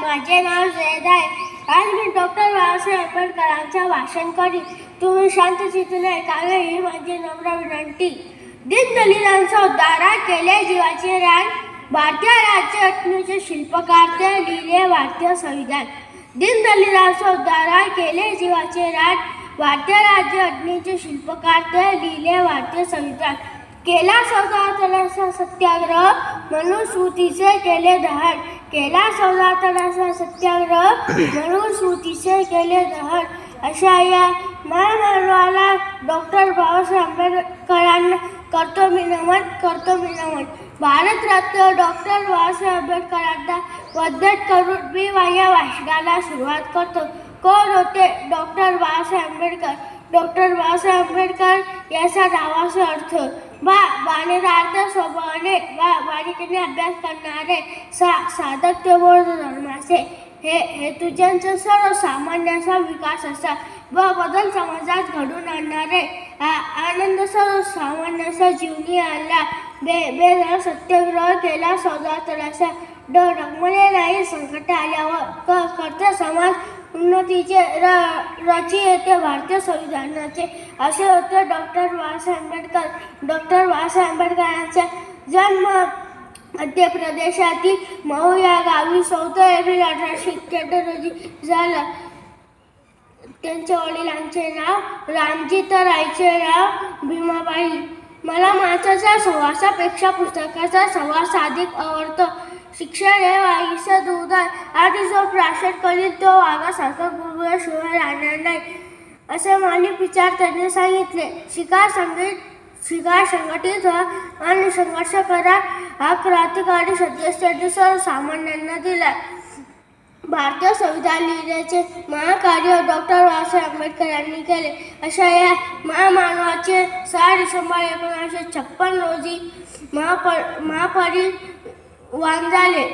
माझे नाव जयद आहे. आज मी डॉक्टर बाबासाहेब आंबेडकरांचे भाषण करीन. तुम्ही शांत चित्ताने ऐकावे ही माझी नम्र विनंती. दीनदलितांचा उद्धार केले जीवाचे रान, भारतीय राज्यघटनेचे शिल्पकार ते लिहिले भारतीय संविधान. दीनदलितांचा उद्धार केले जीवाचे रान, भारतीय राज्यघटनेचे शिल्पकार ते लिहिले भारतीय संविधान. केला 14 तळाचा सत्याग्रह, म्हणून स्मृतीचे केले दहन. केला 14 तळाचा सत्याग्रह, म्हणून स्मृतीचे केले दहन. अशा या महामानवाला डॉक्टर बाबासाहेब आंबेडकरांना करतो मी नमन. भारतरत्न डॉक्टर बाबासाहेब आंबेडकरांना वंदन करून मी माझ्या भाषणाला सुरुवात करतो. कोण होते डॉक्टर बाबासाहेब आंबेडकर? डॉक्टर बाबासाहेब आंबेडकर याचा नावाचा अर्थ बाणेदार स्वभावाने बारीकीने अभ्यास करणारे, सातत्यपूर्ण धर्माचे हेतुज्यांचा सर्वसामान्यांचा विकास असा बदल समाजात घडून आणणारे, आनंद सर्वसामान्यांचा जीवनी आणला. बेदर सत्याग्रह केला 14 तळाचा, डगमगले नाही संकट आल्यावर. करते समाज उन्नतीचे रचयिते भारतीय संविधानाचे असे होते डॉक्टर बाबासाहेब आंबेडकर. डॉक्टर बाबासाहेब आंबेडकरांचा जन्म मध्य प्रदेशातील मऊ या गावी 14 एप्रिल 1871 रोजी झाला. त्यांच्या वडिलांचे नाव रामजी तर आईचे नाव भीमाबाई. मला माणसाच्या सहवासापेक्षा पुस्तकाचा सहवास अधिक आवडतो. शिक्षण हे वाघीचं दूध आहे, आणि जो प्राशन करील तो वाघासारखा गुळगुळ्याशिवाय राहणार नाही, असे मानसिक विचार त्यांनी सांगितले. शिका, संघटित व्हा आणि संघर्ष करा हा क्रांतिकारी संदेश त्यांनी सर्वसामान्यांना दिला. भारतीय संविधान लिहिण्याचे महाकार्य डॉक्टर बाबासाहेब आंबेडकर यांनी केले. अशा या महामानवाचे 6 डिसेंबर 1956 रोजी महापरिनिर्वाण झाले.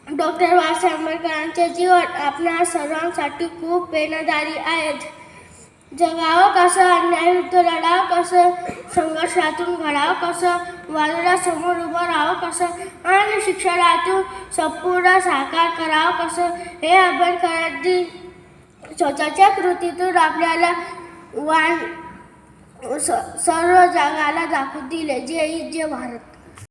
डॉक्टर बाबासाहेब आंबेडकरांचे जीवन आपल्या सर्वांसाठी खूप प्रेरणादायी आहे. जगावं कसं, अन्यायाविरुद्ध लढावं कसं, संघर्षातून घडावं कसं, वादळासमोर उभं राहावं कसं आणि शिक्षणातून संपूर्ण साकार करावं कसं, हे आंबेडकरांनी स्वतःच्या कृतीतून आपल्याला सर्व जगाला दाखवून दिले. जय हिंद, जय भारत.